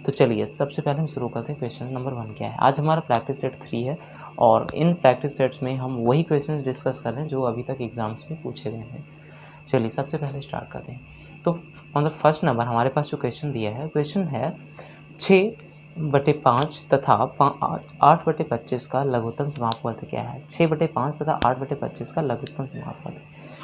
तो चलिए सबसे पहले हम शुरू करते हैं। क्वेश्चन नंबर 1 क्या है। आज हमारा प्रैक्टिस सेट 3 है और इन प्रैक्टिस सेट्स में हम वही क्वेश्चंस डिस्कस कर रहे हैं जो अभी तक एग्जाम्स में पूछे गए हैं। चलिए सबसे पहले स्टार्ट करते हैं। तो ऑन द फर्स्ट नंबर हमारे पास जो क्वेश्चन दिया है, क्वेश्चन है 6/5 तथा 8/25 का लघुत्तम समापवर्त क्या है। 6/5 तथा 8/25 का लघुत्तम समापवर्त।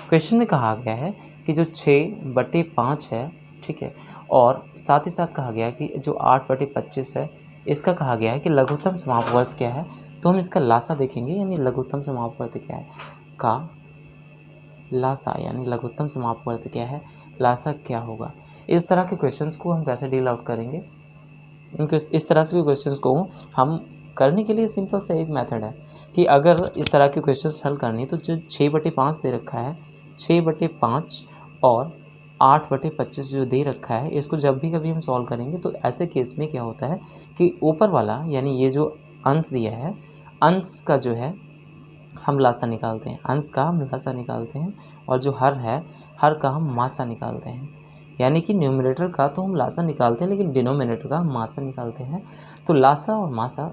क्वेश्चन में कहा गया है कि जो 6/5 है, ठीक है, और साथ ही साथ कहा गया है कि जो 8/25 है इसका कहा गया है कि लघुत्तम समापवर्त क्या है। तो हम इसका लासा देखेंगे, यानी लघुत्तम समापवर्त क्या है का लासा, यानी लघुत्तम समापवर्त क्या है, लासा क्या होगा। इस तरह के क्वेश्चंस को हम कैसे डील आउट करेंगे। इस तरह से क्वेश्चंस को हम करने के लिए सिंपल सा एक मेथड है कि अगर इस तरह के क्वेश्चंस हल करनी तो जो 6/5 दे रखा है, 6/5 और 8/25 जो दे रखा है, इसको जब भी कभी हम सॉल्व करेंगे तो ऐसे केस में क्या होता है कि ऊपर वाला यानी ये जो अंश दिया है, अंश का जो है हम लासा निकालते हैं, अंश का हम लासा निकालते हैं, और जो हर है, हर का हम मासा निकालते हैं। यानी कि न्यूमरेटर का तो हम लासा निकालते हैं लेकिन डिनोमिनेटर का हम मासा निकालते हैं। तो लासा और मासा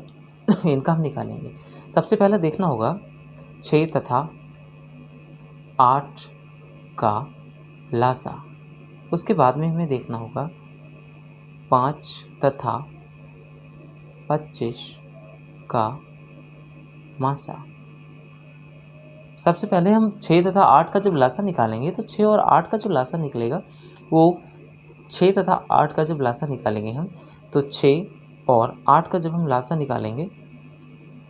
इनका हम निकालेंगे। सबसे पहले देखना होगा 6 तथा 8 का लासा। उसके बाद में हमें देखना होगा 5 तथा 25 का मासा। सबसे पहले हम 6 तथा 8 का जब लासा निकालेंगे तो 6 और 8 का जो लासा निकलेगा वो 6 तथा 8 का जब लासा निकालेंगे हम, तो 6 और 8 का जब हम लासा निकालेंगे,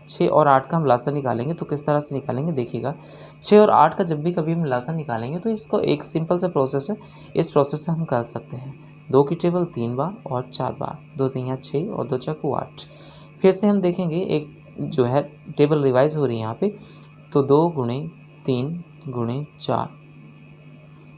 6 और 8 का हम लासा निकालेंगे तो किस तरह से निकालेंगे देखिएगा। 6 और 8 का जब भी कभी हम लासा निकालेंगे तो इसको एक सिंपल सा प्रोसेस है, इस प्रोसेस से हम कर सकते हैं। 2 की टेबल 3 बार और 4 बार, 2 3 6 और 2 4 8। फिर से हम देखेंगे, एक जो है टेबल रिवाइज हो रही है यहाँ पे। तो 2 गुणे 3 गुणे 4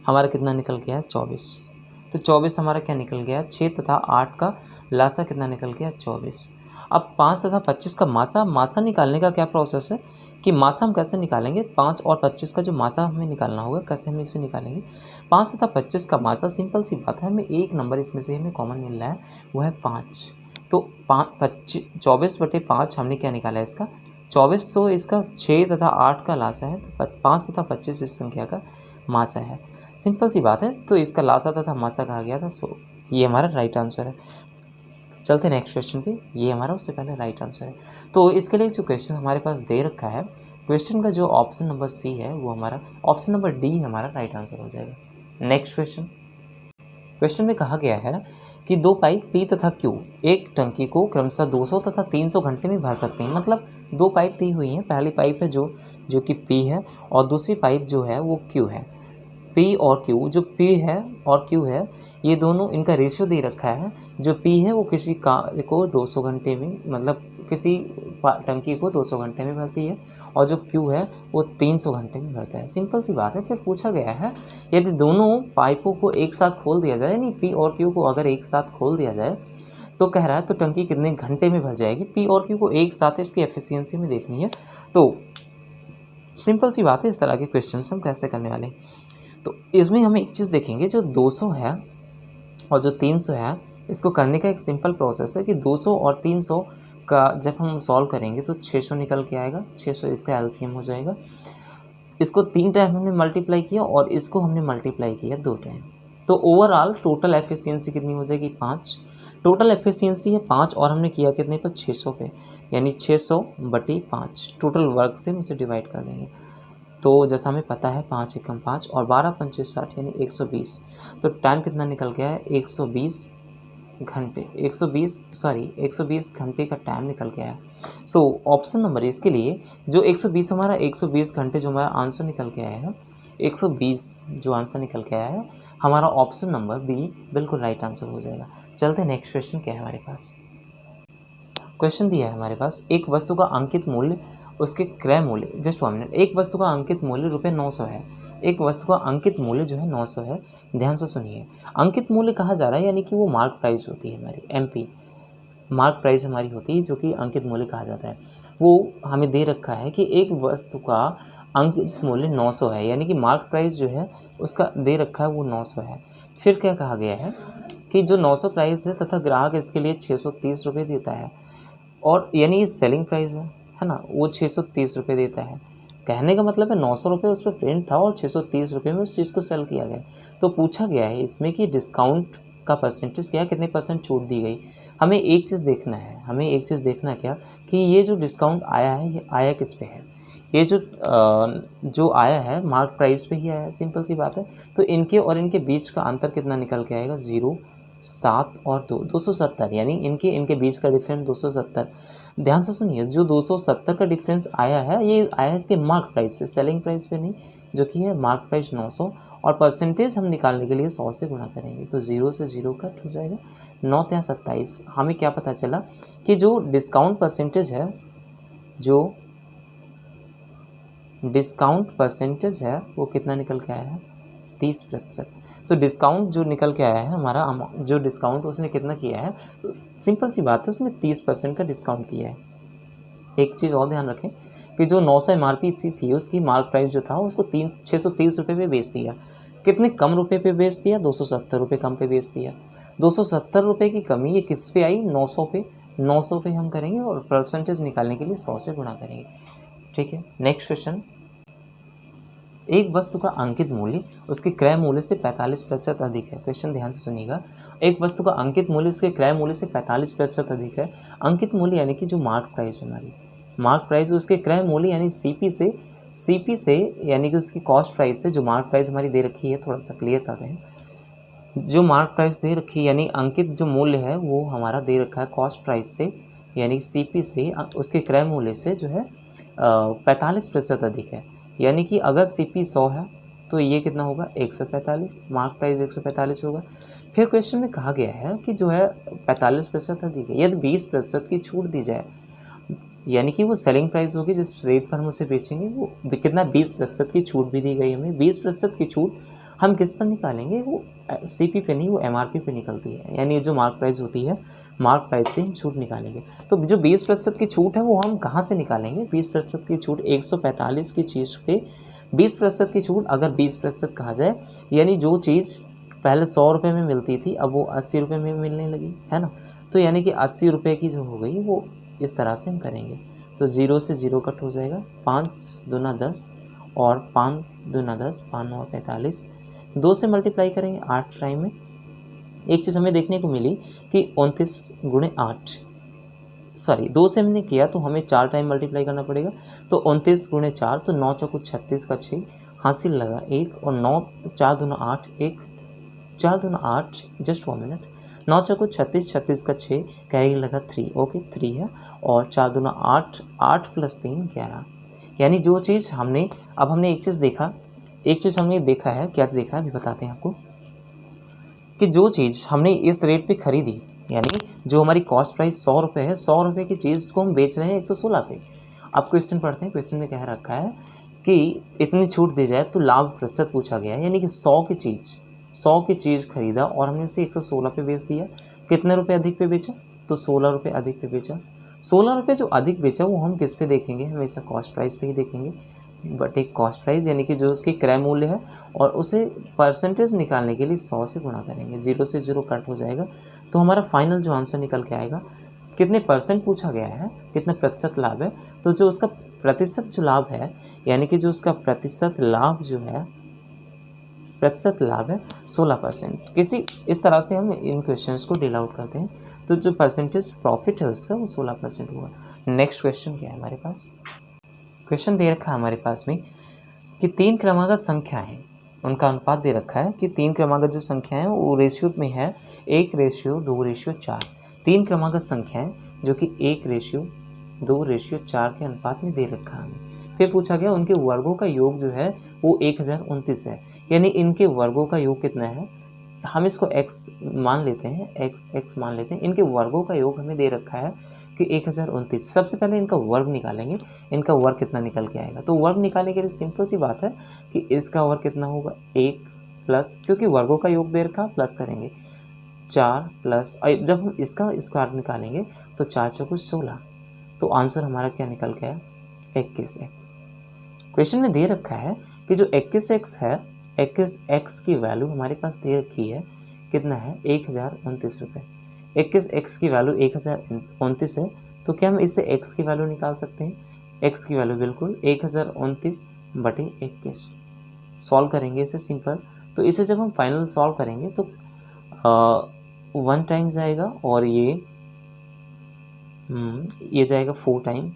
हमारा कितना निकल गया है 24। तो 24 हमारा क्या निकल गया, 6 तथा 8 का लासा कितना निकल गया 24। अब 5 तथा 25 का मासा निकालने का क्या प्रोसेस है कि मासा हम कैसे निकालेंगे। 5 और 25 का जो मासा हमें निकालना होगा, कैसे हम इसे निकालेंगे। 5 तथा 25 का मासा, सिंपल सी बात है, हमें एक नंबर इसमें से हमें कॉमन मिल रहा है, वो है 5। तो 24/5 हमने क्या निकाला है इसका 24। तो इसका 6 तथा 8 का लासा है, तो 5 तथा 25 इस संख्या का मासा है। सिंपल सी बात है, तो इसका लासा तथा मासा कहा गया था। सो ये हमारा राइट आंसर है। चलते नेक्स्ट क्वेश्चन पे। ये हमारा उससे पहले राइट आंसर है। तो इसके लिए जो क्वेश्चन हमारे पास दे रखा है, क्वेश्चन का जो ऑप्शन नंबर सी है वो हमारा, ऑप्शन नंबर डी हमारा राइट आंसर हो जाएगा। Next question. क्वेश्चन में कहा गया है कि 2 पाइप पी तथा क्यू एक टंकी को क्रमशः 200 तथा 300 घंटे में भर सकते हैं। मतलब 2 पाइप दी हुई हैं, पहली पाइप है जो कि पी है और दूसरी पाइप जो है वो क्यू है। पी और क्यू, जो पी है और क्यू है, ये दोनों, इनका रेशियो दे रखा है। जो पी है वो किसी कार्य को 200 घंटे में, मतलब किसी टंकी को 200 घंटे में भरती है, और जो क्यू है वो 300 घंटे में भरता है। सिंपल सी बात है। फिर पूछा गया है यदि दोनों पाइपों को एक साथ खोल दिया जाए, यानी पी और क्यू को अगर एक साथ खोल दिया जाए तो कह रहा है तो टंकी कितने घंटे में भर जाएगी। पी और क्यू को एक साथ इसकी एफिशिएंसी में देखनी है। तो सिंपल सी बात है, इस तरह के क्वेश्चन हम कैसे करने वाले हैं। तो इसमें हमें एक चीज़ देखेंगे, जो 200 है और जो 300 है, इसको करने का एक सिंपल प्रोसेस है कि 200 और 300 का जब हम सॉल्व करेंगे तो 600 निकल के आएगा। 600 इसका एलसीएम हो जाएगा। इसको 3 टाइम हमने मल्टीप्लाई किया और इसको हमने मल्टीप्लाई किया 2 टाइम। तो ओवरऑल टोटल एफिशिएंसी कितनी हो जाएगी 5। टोटल एफिशिएंसी है 5 और हमने किया कितने पर 600 पे, यानी 600/5। टोटल वर्क से हम इसे डिवाइड कर देंगे। तो जैसा हमें पता है 5 एकम 5 और 12 पंचे 60 यानी 120। तो टाइम कितना निकल गया है 120 घंटे, 120 घंटे का टाइम निकल गया है। सो ऑप्शन नंबर इसके लिए जो 120 हमारा 120 घंटे जो हमारा आंसर निकल के आया है, 120 जो आंसर निकल के आया है, हमारा ऑप्शन नंबर बी बिल्कुल राइट आंसर हो जाएगा। चलते हैं नेक्स्ट क्वेश्चन क्या है हमारे पास। क्वेश्चन दिया है हमारे पास, एक वस्तु का अंकित मूल्य उसके क्रय मूल्य, जस्ट 1 मिनट, एक वस्तु का अंकित मूल्य ₹900 है। एक वस्तु का अंकित मूल्य जो है 900 है। ध्यान से सुनिए, अंकित मूल्य कहा जा रहा है, यानी कि वो मार्क प्राइस होती है हमारी, एमपी मार्क प्राइस हमारी होती है, जो कि अंकित मूल्य कहा जाता है। वो हमें दे रखा है कि एक वस्तु का अंकित मूल्य 900 है, यानी कि मार्क प्राइस जो है उसका दे रखा है वो 900 है। फिर क्या कहा गया है कि जो 900 प्राइस है तथा ग्राहक इसके लिए 630 रुपये देता है, और यानी ये सेलिंग प्राइस है ना, वो 630 रुपये देता है। कहने का मतलब है 900 रुपये उस पर प्रिंट था और 630 रुपये में उस चीज़ को सेल किया गया। तो पूछा गया है इसमें कि डिस्काउंट का परसेंटेज क्या है, कितने परसेंट छूट दी गई। हमें एक चीज़ देखना है, क्या कि ये जो डिस्काउंट आया है ये आया किस पे है। ये जो आया है मार्क प्राइस पे ही आया है, सिंपल सी बात है। तो इनके और इनके बीच का अंतर कितना निकल के आएगा, 0, 7 और 270, यानी इनके बीच का डिफरेंस 270। ध्यान से सुनिए, जो 270 का डिफरेंस आया है ये आया है इसके मार्क प्राइस पे, सेलिंग प्राइस पे नहीं, जो कि है मार्क प्राइस 900, और परसेंटेज हम निकालने के लिए 100 से गुणा करेंगे। तो 0 से 0 कट हो जाएगा, 9 या 27। हमें क्या पता चला कि जो डिस्काउंट परसेंटेज है वो कितना निकल के आया है, 30%। तो डिस्काउंट जो निकल के आया है हमारा, जो डिस्काउंट उसने कितना किया है, तो सिंपल सी बात है उसने 30% का डिस्काउंट किया है। एक चीज़ और ध्यान रखें कि जो 900 MRP थी उसकी मार्क प्राइस जो था उसको 630 रुपये पे बेच दिया। कितने कम रुपये पे बेच दिया, 270 रुपये कम पे बेच दिया। 270 रुपये की कमी ये किस पे आई, 900 पे। 900 पे हम करेंगे और परसेंटेज निकालने के लिए 100 से गुणा करेंगे। ठीक है, नेक्स्ट क्वेश्चन। एक वस्तु का अंकित मूल्य उसके क्रय मूल्य से 45% अधिक है। क्वेश्चन ध्यान से सुनिएगा। एक वस्तु का अंकित मूल्य उसके क्रय मूल्य से 45% अधिक है। अंकित मूल्य यानी कि जो मार्क प्राइस हमारी, मार्क प्राइस उसके क्रय मूल्य यानी सीपी से यानी कि उसकी कॉस्ट प्राइस से, जो मार्क प्राइस हमारी दे रखी है, थोड़ा सा क्लियर कर रहे हैं, जो मार्क प्राइस दे रखी है यानी अंकित जो मूल्य है वो हमारा दे रखा है कॉस्ट प्राइस से, यानी सीपी से, उसके क्रय मूल्य से जो है 45% अधिक है। यानी कि अगर सीपी 100 है तो ये कितना होगा, 145, मार्क प्राइस 145 होगा। फिर क्वेश्चन में कहा गया है कि जो है 45% अधिक है, यदि 20% की छूट दी जाए, यानी कि वो सेलिंग प्राइस होगी जिस रेट पर हम उसे बेचेंगे, वो कितना, 20% की छूट भी दी गई हमें। 20% की छूट हम किस पर निकालेंगे, वो सीपी पे नहीं, वो एमआरपी पे निकलती है, यानी जो मार्क प्राइस होती है, मार्क प्राइस पे हम छूट निकालेंगे। तो जो 20% की छूट है वो हम कहाँ से निकालेंगे, 20% की छूट 145 की चीज़ पे 20% की छूट, अगर 20% कहा जाए, यानी जो चीज़ पहले 100 रुपये में मिलती थी अब वो 80 रुपये में मिलने लगी है ना, तो यानी कि 80 रुपये की जो हो गई वो इस तरह से हम करेंगे। तो 0 से 0 कट हो जाएगा, 5 दूना 10 और 5 दूना 10, 5 9 45, 2 से मल्टीप्लाई करेंगे 8 टाइम में। एक चीज़ हमें देखने को मिली कि 29 गुणे 8, सॉरी 2 से हमने किया तो हमें 4 टाइम मल्टीप्लाई करना पड़ेगा। तो 29 गुणे 4, तो 9 चौको 36 का 6, हासिल लगा 1, और 9 4 दूना 8, 1 4 दूना 8, जस्ट 1 मिनट, 9 चौको 36, 36 का 6, कैरी लगा 3, ओके 3 है, और 4 दूना 8, 8 प्लस 3 11। यानी जो चीज़ हमने, अब हमने एक चीज़ हमने देखा है, क्या देखा है अभी बताते हैं आपको, कि जो चीज़ हमने इस रेट पे खरीदी, यानी जो हमारी कॉस्ट प्राइस 100 रुपये है, 100 रुपये की चीज़ को हम बेच रहे हैं 116 पे। अब क्वेश्चन पढ़ते हैं, क्वेश्चन में कह रखा है कि इतनी छूट दी जाए तो लाभ प्रतिशत पूछा गया है, यानी कि 100 की चीज़ खरीदा और हमने उसे 116 पे बेच दिया। कितने रुपए अधिक पे बेचा, तो 16 रुपये अधिक पे बेचा। 16 रुपये जो अधिक बेचा वो हम किस पे देखेंगे, हमेशा कॉस्ट प्राइस पे ही देखेंगे, बट एक कॉस्ट प्राइस यानी कि जो उसकी क्रय मूल्य है, और उसे परसेंटेज निकालने के लिए 100 से गुणा करेंगे। 0 से 0 कट हो जाएगा, तो हमारा फाइनल जो आंसर निकल के आएगा, कितने परसेंट पूछा गया है, कितने प्रतिशत लाभ है, तो जो उसका प्रतिशत जो लाभ है, यानी कि जो उसका प्रतिशत लाभ है 16%। किसी इस तरह से हम इन क्वेश्चंस को डील आउट करते हैं, तो जो परसेंटेज प्रॉफिट है उसका वो 16% हुआ। नेक्स्ट क्वेश्चन क्या है हमारे पास, क्वेश्चन दे रखा है हमारे पास में कि 3 क्रमागत संख्या है, उनका अनुपात दे रखा है कि 3 क्रमागत जो संख्या है वो रेशियो में है 1:2:4। 3 क्रमागत संख्या है जो कि 1:2:4 के अनुपात में दे रखा है। फिर पूछा गया उनके वर्गों का योग जो है वो 1029 है, यानी इनके वर्गों का योग कितना है, हम इसको x मान लेते हैं, x मान लेते हैं। इनके वर्गों का योग हमें दे रखा है कि 1029। सबसे पहले इनका वर्ग निकालेंगे, इनका वर्ग कितना निकल के आएगा, तो वर्ग निकालने के लिए सिंपल सी बात है कि इसका वर्ग कितना होगा, 1 प्लस, क्योंकि वर्गों का योग दे रखा, प्लस करेंगे 4 प्लस, जब हम इसका स्क्वायर निकालेंगे तो 4 चौको 16, तो आंसर हमारा क्या निकल गया, 21x। क्वेश्चन में दे रखा है कि जो 21x है, 21x की वैल्यू हमारे पास दे रखी है कितना है 1029 रुपये। 21 एक्स की वैल्यू 1029 है, तो क्या हम इससे एक्स की वैल्यू निकाल सकते हैं? एक्स की वैल्यू बिल्कुल 1029/21। सॉल्व करेंगे इसे सिंपल। तो इसे जब हम फाइनल सॉल्व करेंगे तो 1 टाइम जाएगा और ये जाएगा 4 टाइम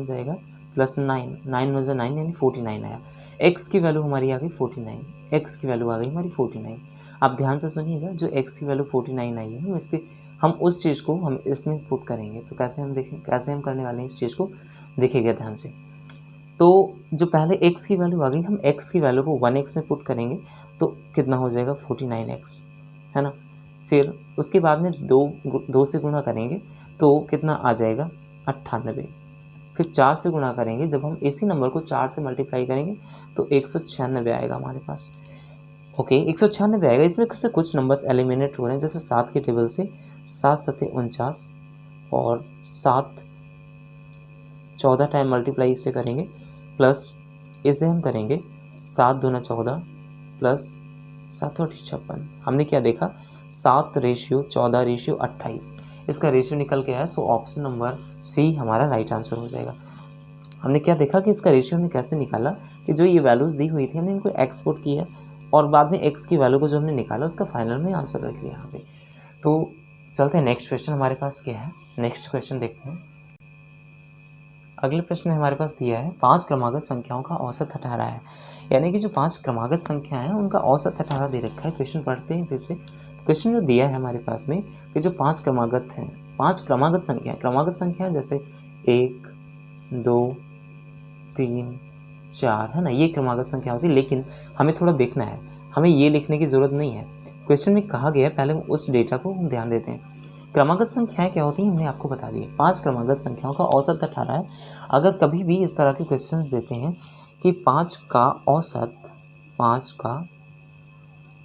जाएगा प्लस 9 में से 9 यानी 49 आया। एक्स की वैल्यू हमारी आ गई 49, एक्स की वैल्यू आ गई हमारी 49। आप ध्यान से सुनिएगा, जो एक्स की वैल्यू 49 आई है हम उस चीज़ को हम इसमें पुट करेंगे। तो कैसे हम करने वाले हैं इस चीज़ को, देखिएगा ध्यान से। तो जो पहले x की वैल्यू आ गई, हम x की वैल्यू को 1x में पुट करेंगे तो कितना हो जाएगा 49x, है ना। फिर उसके बाद में दो से गुणा करेंगे तो कितना आ जाएगा 98। फिर 4 से गुणा करेंगे, जब हम इसी नंबर को 4 से मल्टीप्लाई करेंगे तो 196 आएगा हमारे पास। ओके, 196 आएगा। इसमें से कुछ नंबर्स एलिमिनेट हो रहे हैं, जैसे 7 के टेबल से 7 सते 49 और 7 14 टाइम मल्टीप्लाई इससे करेंगे, प्लस इसे हम करेंगे 7 दूना 14 प्लस 7 और 56। हमने क्या देखा 7:14:28, इसका रेशियो निकल के आया। सो ऑप्शन नंबर सी हमारा राइट आंसर हो जाएगा। हमने क्या देखा कि इसका रेशियो हमने कैसे निकाला कि जो ये वैल्यूज़ दी हुई थी हमने इनको एक्सपोर्ट किया और बाद में एक्स की वैल्यू को जो हमने निकाला उसका फाइनल में आंसर रख लिया यहाँ पे। तो चलते हैं नेक्स्ट क्वेश्चन हमारे पास क्या है। नेक्स्ट क्वेश्चन देखते हैं। अगले प्रश्न में हमारे पास दिया है 5 क्रमागत संख्याओं का औसत 18 है, यानी कि जो 5 क्रमागत संख्या है उनका औसत 18 दे रखा है। क्वेश्चन पढ़ते हैं फिर से। क्वेश्चन जो दिया है हमारे पास में कि जो 5 क्रमागत हैं, 5 क्रमागत संख्या जैसे 1 2 3 4 है ना, ये क्रमागत संख्या होती है। लेकिन हमें थोड़ा देखना है, हमें ये लिखने की ज़रूरत नहीं है। क्वेश्चन में कहा गया है, पहले उस डेटा को हम ध्यान देते हैं। क्रमागत संख्याएं क्या होती हैं हमने आपको बता दी। 5 क्रमागत संख्याओं का औसत 18 है। अगर कभी भी इस तरह के क्वेश्चन देते हैं कि 5 का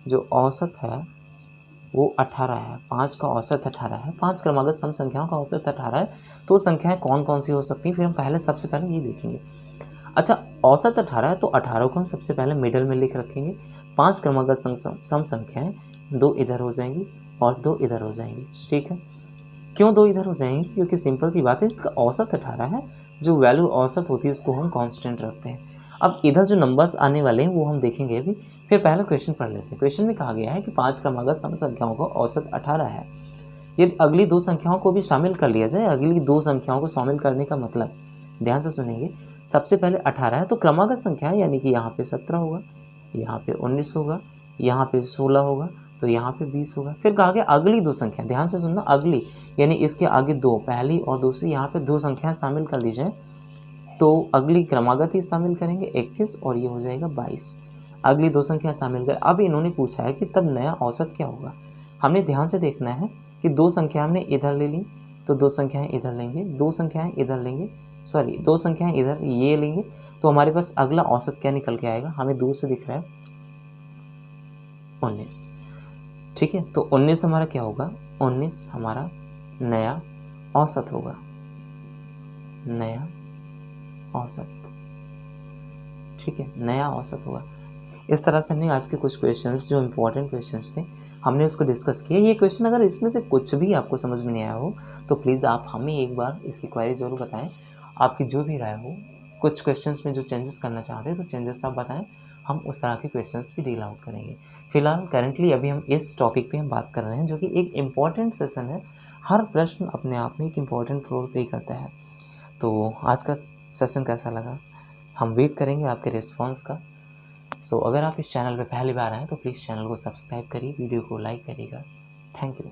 जो औसत है वो 18 है, 5 का औसत 18 है, 5 क्रमागत सम संख्याओं का औसत 18 है, तो संख्याएं कौन कौन सी हो सकती हैं, फिर हम सबसे पहले ये देखेंगे। अच्छा, औसत 18 है तो 18 को हम सबसे पहले मिडल में लिख रखेंगे। 5 क्रमागत सम संख्याएं 2 इधर हो जाएंगी और 2 इधर हो जाएंगी, ठीक है। क्यों 2 इधर हो जाएंगी? क्योंकि सिंपल सी बात है, इसका औसत 18 है, जो वैल्यू औसत होती है उसको हम कांस्टेंट रखते हैं। अब इधर जो नंबर्स आने वाले हैं वो हम देखेंगे अभी। फिर पहले क्वेश्चन पढ़ लेते हैं। क्वेश्चन में कहा गया है कि 5 क्रमागत सम संख्याओं का औसत 18 है। यदि अगली 2 संख्याओं को भी शामिल कर लिया जाए, अगली 2 संख्याओं को शामिल करने का मतलब, ध्यान से सुनेंगे, सबसे पहले 18 है तो क्रमागत संख्या है, यानी कि यहाँ पे 17 होगा, यहाँ पे 19 होगा, यहाँ पे 16 होगा, तो यहाँ पे 20 होगा। फिर कहा गया अगली 2 संख्या, ध्यान से सुनना, अगली यानी इसके आगे 2, पहली और दूसरी, यहाँ पे 2 संख्याएं शामिल कर ली जाए तो अगली क्रमागत ही शामिल करेंगे 21 और ये हो जाएगा 22। अगली 2 संख्या शामिल कर। अब इन्होंने पूछा है कि तब नया औसत क्या होगा। हमने ध्यान से देखना है कि 2 संख्या हमने इधर ले ली तो 2 संख्याएं इधर लेंगे, 2 संख्याएं इधर लेंगे, 2 संख्याएं इधर ये लेंगे, तो हमारे पास अगला औसत क्या निकल के आएगा, हमें दूर से दिख रहा है 19, ठीक है। तो 19 हमारा क्या होगा, 19 हमारा नया औसत होगा, नया औसत, ठीक है, नया औसत होगा। इस तरह से हमने आज के कुछ क्वेश्चंस जो इम्पोर्टेंट क्वेश्चंस थे हमने उसको डिस्कस किया। ये क्वेश्चन अगर इसमें से कुछ भी आपको समझ में नहीं आया हो तो प्लीज़ आप हमें एक बार इसकी क्वेरी ज़रूर बताएं। आपकी जो भी राय हो, कुछ क्वेश्चंस में जो चेंजेस करना चाहते हैं तो चेंजेस आप बताएं, हम उस तरह के क्वेश्चंस भी डील आउट करेंगे। फिलहाल करेंटली अभी हम इस टॉपिक पे हम बात कर रहे हैं जो कि एक इम्पॉर्टेंट सेशन है। हर प्रश्न अपने आप में एक इम्पॉर्टेंट रोल प्ले करता है। तो आज का सेशन कैसा लगा, हम वेट करेंगे आपके रिस्पॉन्स का। अगर आप इस चैनल पे पहली बार आए तो प्लीज़ चैनल को सब्सक्राइब करिए, वीडियो को लाइक करिएगा। Thank you.